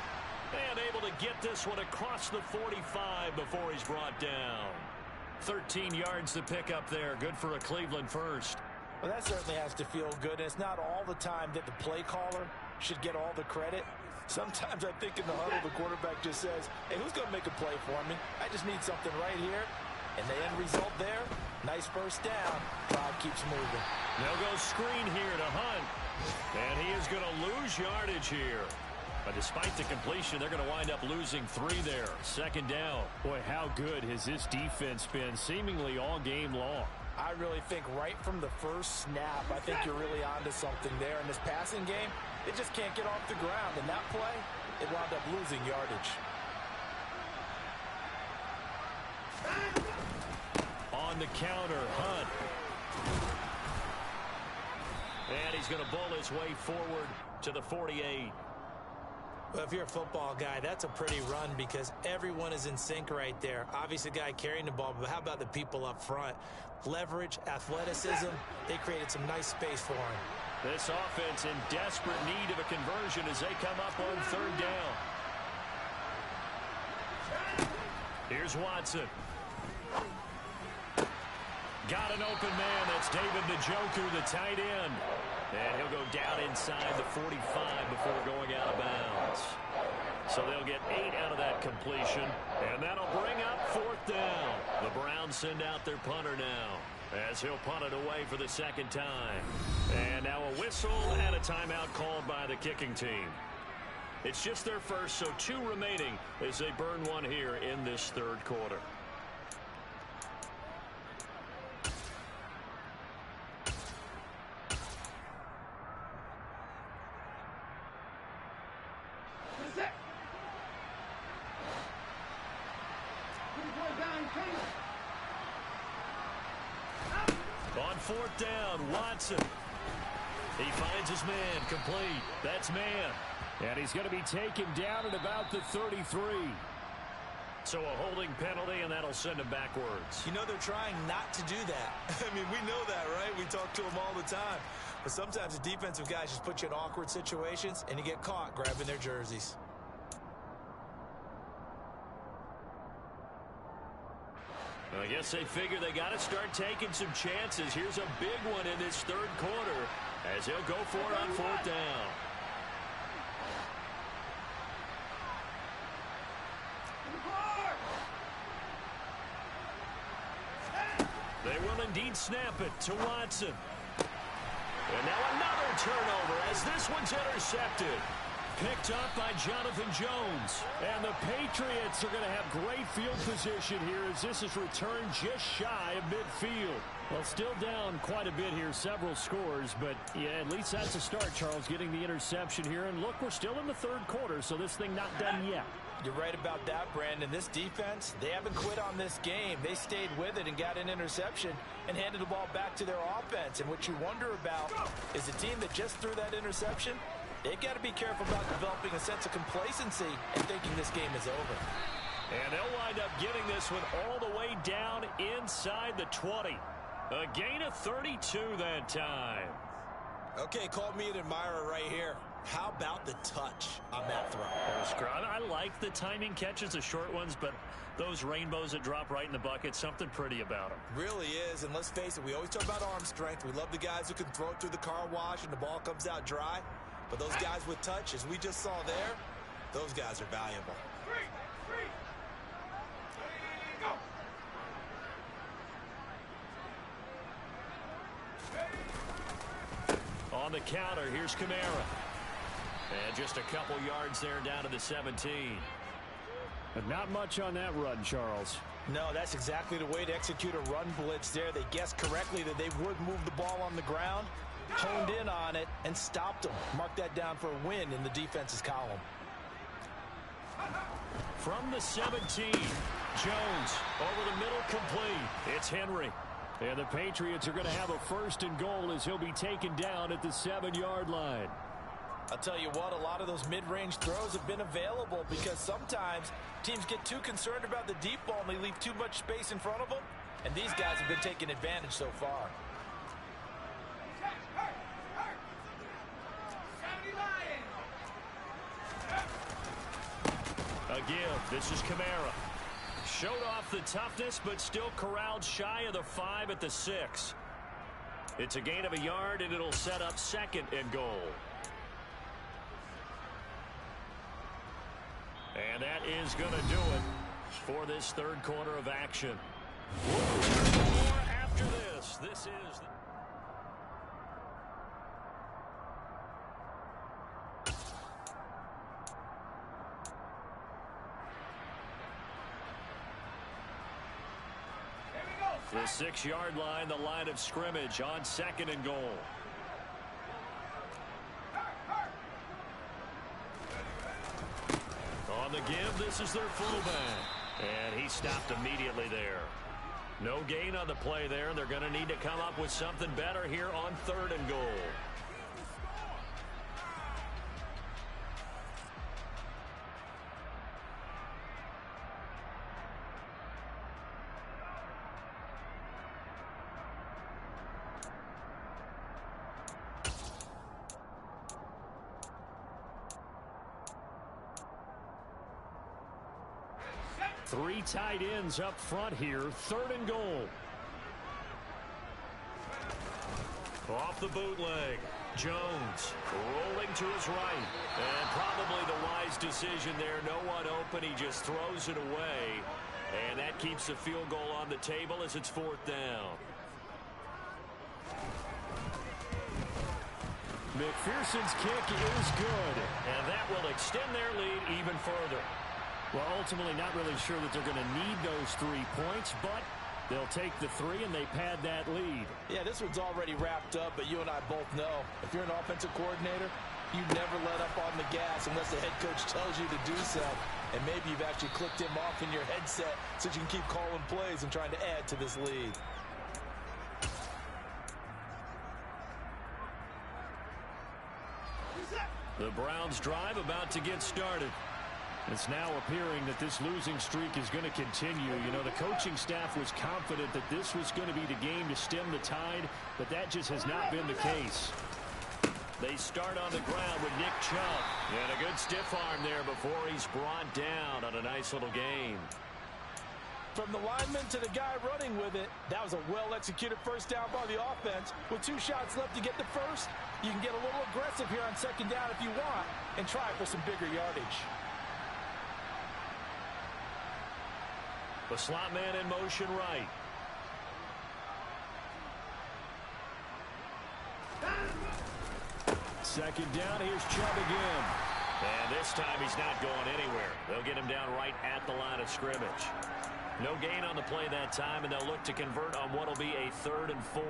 And able to get this one across the 45 before he's brought down. 13 yards to pick up there. Good for a Cleveland first. Well, that certainly has to feel good. And it's not all the time that the play caller should get all the credit. Sometimes I think in the huddle, the quarterback just says, hey, who's going to make a play for me? I just need something right here. And the end result there, nice first down. Drive keeps moving. They'll go screen here to Hunt. And he is going to lose yardage here. But despite the completion, they're going to wind up losing 3 there. 2nd down. Boy, how good has this defense been seemingly all game long? I really think right from the first snap, I think you're really onto something there. In this passing game, it just can't get off the ground. And that play, it wound up losing yardage. On the counter, Hunt. And he's going to bull his way forward to the 48. Well, if you're a football guy, that's a pretty run because everyone is in sync right there. Obviously, the guy carrying the ball, but how about the people up front? Leverage, athleticism, they created some nice space for him. This offense in desperate need of a conversion as they come up on third down. Here's Watson. Got an open man. That's David Njoku, the tight end. And he'll go down inside the 45 before going out of bounds. So they'll get 8 out of that completion. And that'll bring up fourth down. The Browns send out their punter now, as he'll punt it away for the second time. And now a whistle and a timeout called by the kicking team. It's just their first, so 2 remaining as they burn one here in this third quarter. On fourth down, Watson. He finds his man, complete. That's man. And he's going to be taken down at about the 33. So a holding penalty, and that'll send him backwards. You know they're trying not to do that. I mean, we know that, right? We talk to them all the time. But sometimes the defensive guys just put you in awkward situations, and you get caught grabbing their jerseys. I guess they figure they got to start taking some chances. Here's a big one in this third quarter as he'll go for it on fourth down. They will indeed snap it to Watson. And now another turnover as this one's intercepted. Picked up by Jonathan Jones. And the Patriots are going to have great field position here as this is returned just shy of midfield. Well, still down quite a bit here, several scores, but yeah, at least that's a start, Charles, getting the interception here. And look, we're still in the third quarter, so this thing not done yet. You're right about that, Brandon. This defense, they haven't quit on this game. They stayed with it and got an interception and handed the ball back to their offense. And what you wonder about is a team that just threw that interception, they've got to be careful about developing a sense of complacency and thinking this game is over. And they'll wind up getting this one all the way down inside the 20. A gain of 32 that time. Okay, call me an admirer right here. How about the touch on that throw? I like the timing catches, the short ones, but those rainbows that drop right in the bucket, something pretty about them. Really is, and let's face it, we always talk about arm strength. We love the guys who can throw it through the car wash and the ball comes out dry. But those guys with touch, as we just saw there, those guys are valuable. On the counter, here's Kamara. And just a couple yards there down to the 17. But not much on that run, Charles. No, that's exactly the way to execute a run blitz there. They guessed correctly that they would move the ball on the ground, honed in on it, and stopped them. Mark that down for a win in the defense's column. From the 17, Jones over the middle, complete. It's Henry. And the Patriots are going to have a first and goal as he'll be taken down at the 7-yard line. I'll tell you what, a lot of those mid-range throws have been available because sometimes teams get too concerned about the deep ball and they leave too much space in front of them. And these guys have been taking advantage so far. A give. This is Kamara. Showed off the toughness, but still corralled shy of the 5 at the 6. It's a gain of a yard, and it'll set up second and goal. And that is going to do it for this third quarter of action. We'll return for more after this. This is... The 6-yard line, the line of scrimmage on second and goal. On the give, this is their fullback. And he stopped immediately there. No gain on the play there, and they're going to need to come up with something better here on third and goal. Three tight ends up front here. 3rd and goal. Off the bootleg. Jones rolling to his right. And probably the wise decision there. No one open. He just throws it away. And that keeps the field goal on the table as it's 4th down. McPherson's kick is good. And that will extend their lead even further. Well, ultimately not really sure that they're going to need those 3 points, but they'll take the 3 and they pad that lead. Yeah, this one's already wrapped up, but you and I both know if you're an offensive coordinator, you never let up on the gas unless the head coach tells you to do so. And maybe you've actually clicked him off in your headset so you can keep calling plays and trying to add to this lead. The Browns drive about to get started. It's now appearing that this losing streak is going to continue. You know, the coaching staff was confident that this was going to be the game to stem the tide, but that just has not been the case. They start on the ground with Nick Chubb. And a good stiff arm there before he's brought down on a nice little gain. From the lineman to the guy running with it, that was a well-executed first down by the offense. With 2 shots left to get the first, you can get a little aggressive here on 2nd down if you want and try for some bigger yardage. The slot man in motion right. Second down, here's Chubb again. And this time he's not going anywhere. They'll get him down right at the line of scrimmage. No gain on the play that time, and they'll look to convert on what will be a 3rd and 4.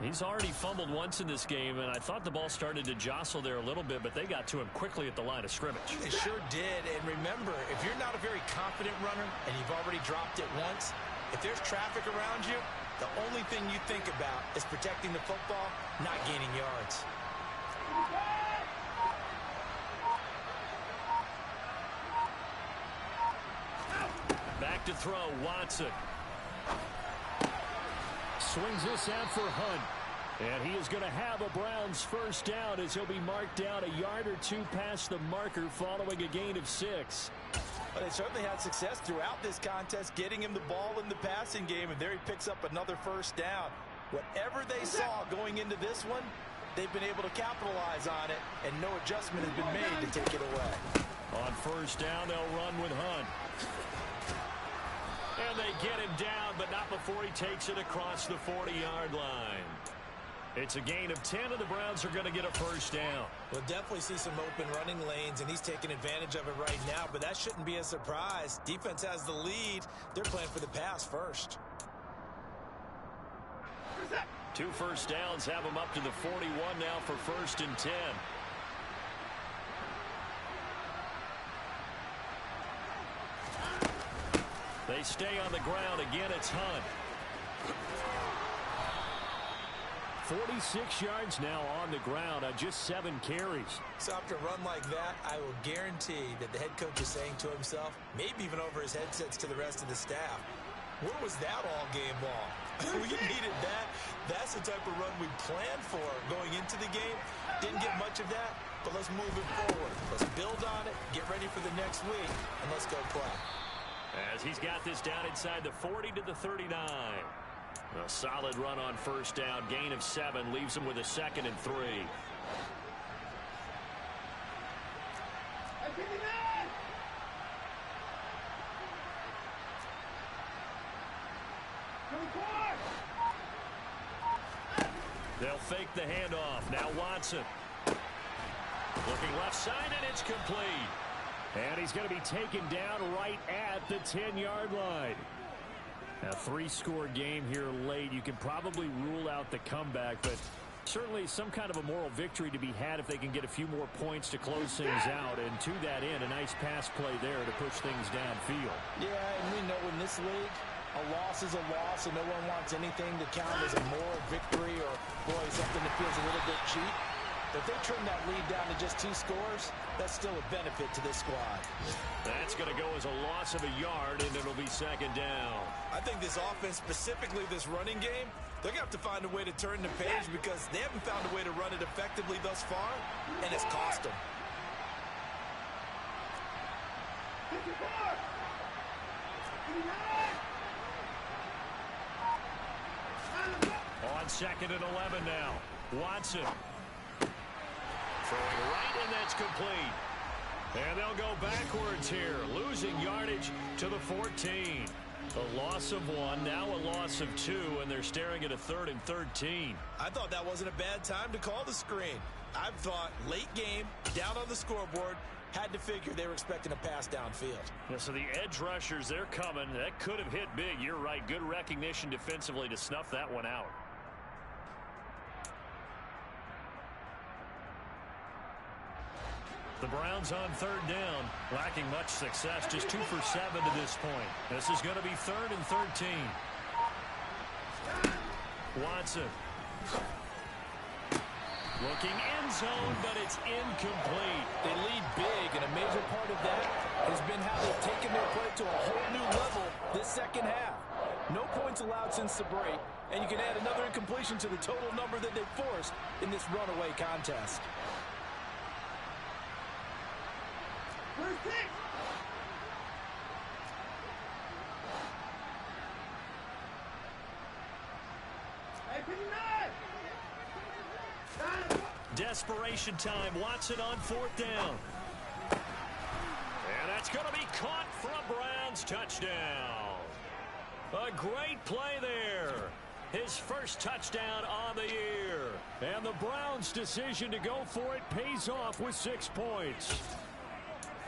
He's already fumbled once in this game, and I thought the ball started to jostle there a little bit, but they got to him quickly at the line of scrimmage. They sure did, and remember, if you're not a very confident runner and you've already dropped it once, if there's traffic around you, the only thing you think about is protecting the football, not gaining yards. Back to throw, Watson. Swings this out for Hunt. And he is going to have a Browns first down as he'll be marked down a yard or 2 past the marker following a gain of 6. But they certainly had success throughout this contest, getting him the ball in the passing game, and there he picks up another first down. Whatever they saw going into this one, they've been able to capitalize on it, and no adjustment has been made to take it away. On first down, they'll run with Hunt. And they get him down, but not before he takes it across the 40-yard line. It's a gain of 10, and the Browns are going to get a first down. We'll definitely see some open running lanes, and he's taking advantage of it right now, but that shouldn't be a surprise. Defense has the lead. They're playing for the pass first. 2 first downs have him up to the 41 now for 1st and 10. They stay on the ground. Again, it's Hunt. 46 yards now on the ground on just 7 carries. So after a run like that, I will guarantee that the head coach is saying to himself, maybe even over his headsets to the rest of the staff, where was that all game long? We needed that. That's the type of run we planned for going into the game. Didn't get much of that, but let's move it forward. Let's build on it, get ready for the next week, and let's go play. As he's got this down inside the 40 to the 39. A solid run on first down. Gain of 7 leaves him with a 2nd and 3. They'll fake the handoff. Now Watson. Looking left side, and it's complete. And he's going to be taken down right at the 10-yard line. A 3-score game here late. You can probably rule out the comeback, but certainly some kind of a moral victory to be had if they can get a few more points to close things out. And to that end, a nice pass play there to push things downfield. Yeah, and we know in this league, a loss is a loss, and no one wants anything to count as a moral victory or, boy, something that feels a little bit cheap. But if they trim that lead down to just 2 scores, that's still a benefit to this squad. That's going to go as a loss of a yard, and it'll be 2nd down. I think this offense, specifically this running game, they're going to have to find a way to turn the page because they haven't found a way to run it effectively thus far, and it's cost them. On 2nd and 11 now. Watson. Throwing right, and that's complete. And they'll go backwards here, losing yardage to the 14. A loss of 1, now a loss of 2, and they're staring at a 3rd and 13. I thought that wasn't a bad time to call the screen. I thought late game, down on the scoreboard, had to figure they were expecting a pass downfield. Yeah, so the edge rushers, they're coming. That could have hit big. You're right. Good recognition defensively to snuff that one out. The Browns on 3rd down, lacking much success, just 2 for 7 to this point. This is going to be 3rd and 13. Watson. Looking end zone, but it's incomplete. They lead big, and a major part of that has been how they've taken their play to a whole new level this second half. No points allowed since the break, and you can add another incompletion to the total number that they've forced in this runaway contest. Desperation time. Watson on 4th down. And that's going to be caught for a Browns touchdown. A great play there. His first touchdown on the year. And the Browns' decision to go for it pays off with 6 points.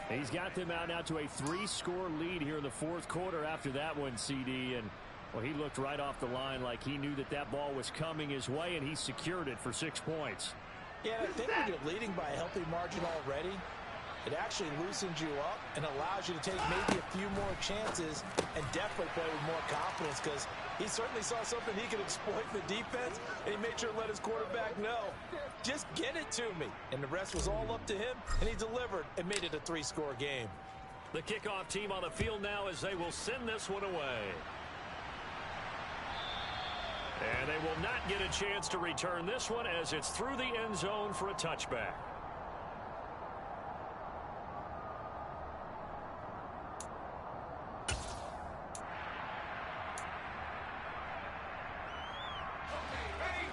He's got them out now to a 3-score lead here in the 4th quarter after that one, CD. And, well, he looked right off the line like he knew that that ball was coming his way, and he secured it for 6 points. Yeah, I think when you're leading by a healthy margin already, it actually loosens you up and allows you to take maybe a few more chances and definitely play with more confidence, because he certainly saw something he could exploit in the defense, and he made sure to let his quarterback know, just get it to me. And the rest was all up to him, and he delivered and made it a 3-score game. The kickoff team on the field now as they will send this one away. And they will not get a chance to return this one as it's through the end zone for a touchback.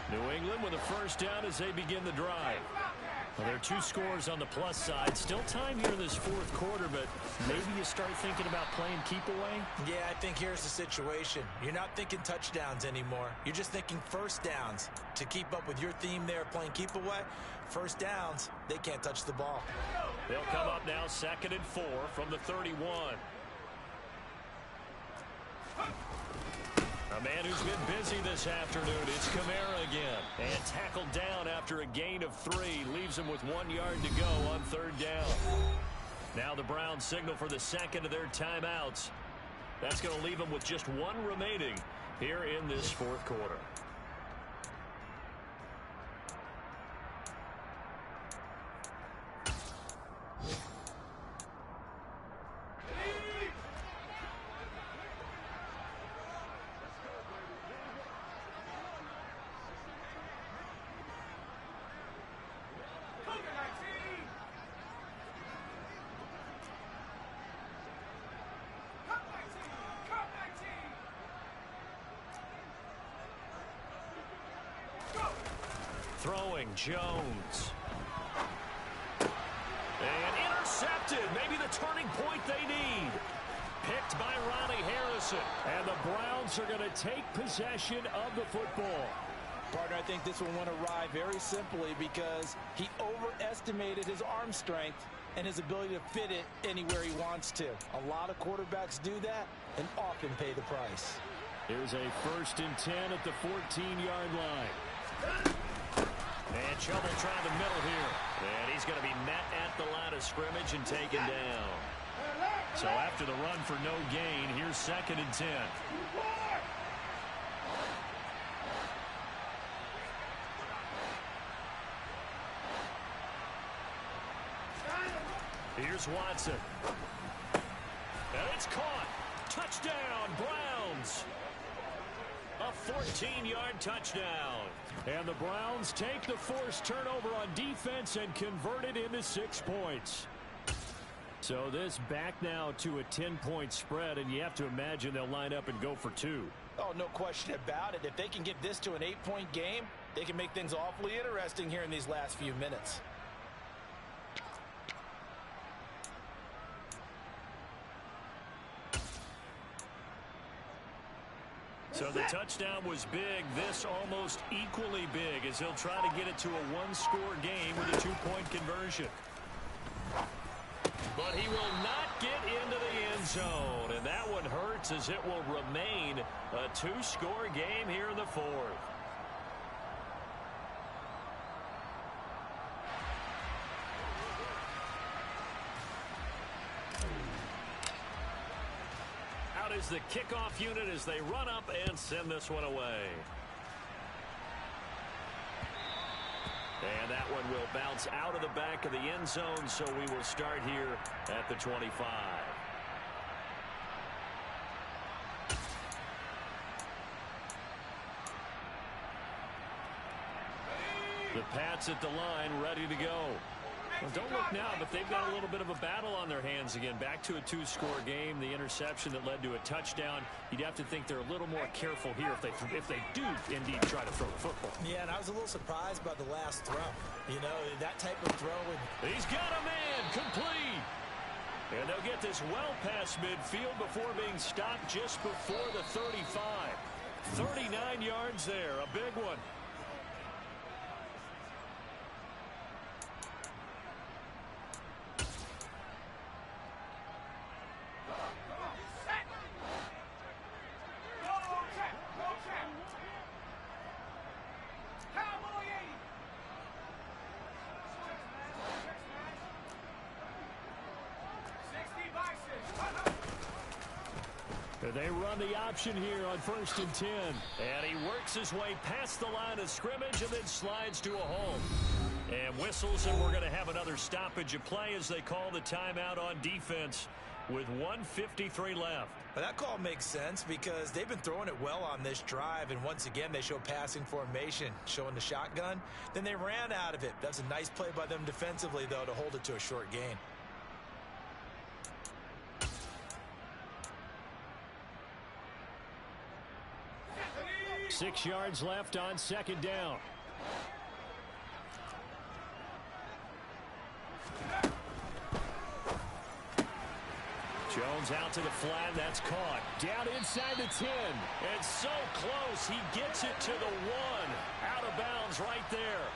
New England with a first down as they begin the drive. Well, there are 2 scores on the plus side. Still time here in this 4th quarter, but maybe you start thinking about playing keep away? Yeah, I think here's the situation. You're not thinking touchdowns anymore. You're just thinking first downs. To keep up with your theme there, playing keep away, first downs, they can't touch the ball. They'll come up now 2nd and 4 from the 31. A man who's been busy this afternoon. It's Kamara again. And tackled down after a gain of 3. Leaves him with 1 yard to go on 3rd down. Now the Browns signal for the 2nd of their timeouts. That's going to leave them with just 1 remaining here in this 4th quarter. Throwing Jones. And intercepted. Maybe the turning point they need. Picked by Ronnie Harrison. And the Browns are going to take possession of the football. Partner, I think this one went awry very simply because he overestimated his arm strength and his ability to fit it anywhere he wants to. A lot of quarterbacks do that and often pay the price. Here's a 1st and 10 at the 14-yard line. And Chubb will try the middle here. And he's going to be met at the line of scrimmage and taken down. So after the run for no gain, here's 2nd and 10. Here's Watson. And it's caught. Touchdown, Browns. A 14-yard touchdown. And the Browns take the forced turnover on defense and convert it into 6 points. So this back now to a 10-point spread, and you have to imagine they'll line up and go for two. Oh, no question about it. If they can get this to an 8-point game, they can make things awfully interesting here in these last few minutes. So the touchdown was big. This almost equally big as he'll try to get it to a one-score game with a two-point conversion. But he will not get into the end zone, and that one hurts as it will remain a two-score game here in the fourth. Out is the kickoff unit as they run up and send this one away. And that one will bounce out of the back of the end zone, so we will start here at the 25. The Pats at the line, ready to go. Well, don't look now, but they've got a little bit of a battle on their hands again. Back to a two-score game. The interception that led to a touchdown. You'd have to think they're a little more careful here if they do indeed try to throw the football. Yeah, and I was a little surprised by the last throw. You know, that type of throw. He's got a man, complete. And they'll get this well past midfield before being stopped just before the 35. 39 yards there, a big one. They run the option here on 1st and 10. And he works his way past the line of scrimmage and then slides to a hole. And whistles, and we're going to have another stoppage of play as they call the timeout on defense with 1:53 left. But that call makes sense because they've been throwing it well on this drive, and once again they show passing formation, showing the shotgun. Then they ran out of it. That's a nice play by them defensively, though, to hold it to a short gain. 6 yards left on 2nd down. Jones out to the flat. That's caught. Down inside the 10. And so close. He gets it to the 1. Out of bounds right there.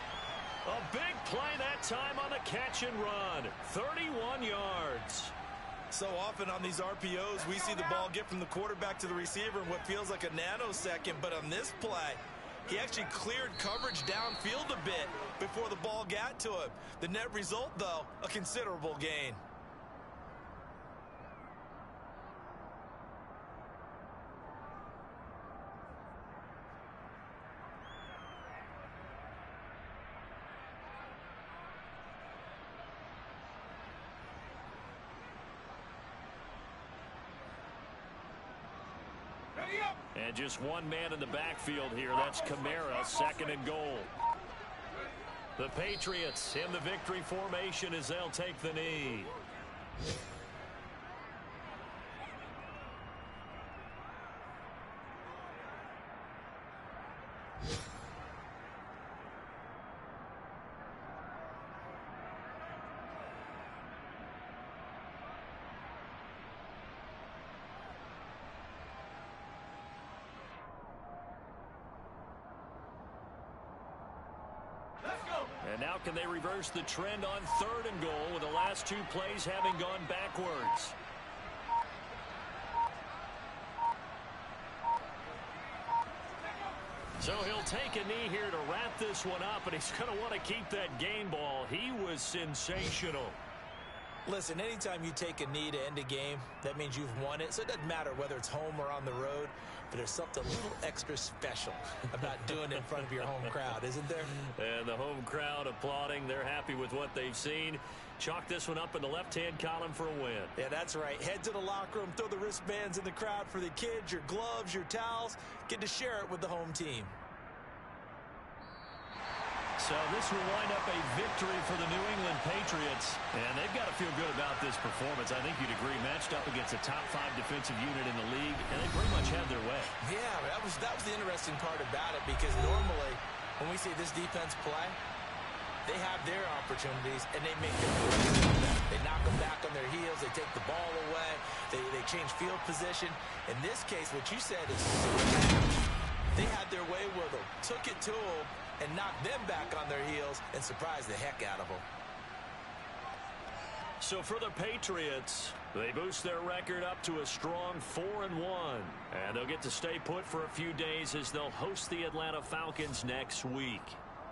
A big play that time on the catch and run. 31 yards. So often on these RPOs, we see the ball get from the quarterback to the receiver in what feels like a nanosecond. But on this play, he actually cleared coverage downfield a bit before the ball got to him. The net result, though, a considerable gain. And just one man in the backfield here. That's Kamara, 2nd and goal. The Patriots in the victory formation as they'll take the knee. And now can they reverse the trend on 3rd and goal with the last 2 plays having gone backwards? So he'll take a knee here to wrap this one up, and he's going to want to keep that game ball. He was sensational. Listen, anytime you take a knee to end a game, that means you've won it. So it doesn't matter whether it's home or on the road, but there's something a little extra special about doing it in front of your home crowd, isn't there? And the home crowd applauding. They're happy with what they've seen. Chalk this one up in the left-hand column for a win. Yeah, that's right. Head to the locker room, throw the wristbands in the crowd for the kids, your gloves, your towels. Get to share it with the home team. So this will wind up a victory for the New England Patriots. And they've got to feel good about this performance. I think you'd agree, matched up against a top 5 defensive unit in the league, and they pretty much had their way. Yeah, that was the interesting part about it, because normally when we see this defense play, they have their opportunities, and they make them plays. They knock them back on their heels. They take the ball away. They change field position. In this case, what you said is they had their way with them, took it to them, and knocked them back on their heels and surprised the heck out of them. So for the Patriots, they boost their record up to a strong 4-1. And they'll get to stay put for a few days as they'll host the Atlanta Falcons next week.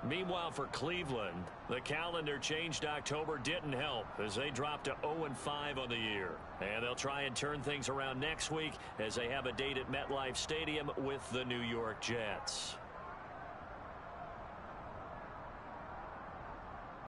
Meanwhile, for Cleveland, the calendar changed October didn't help as they dropped to 0-5 on the year. And they'll try and turn things around next week as they have a date at MetLife Stadium with the New York Jets.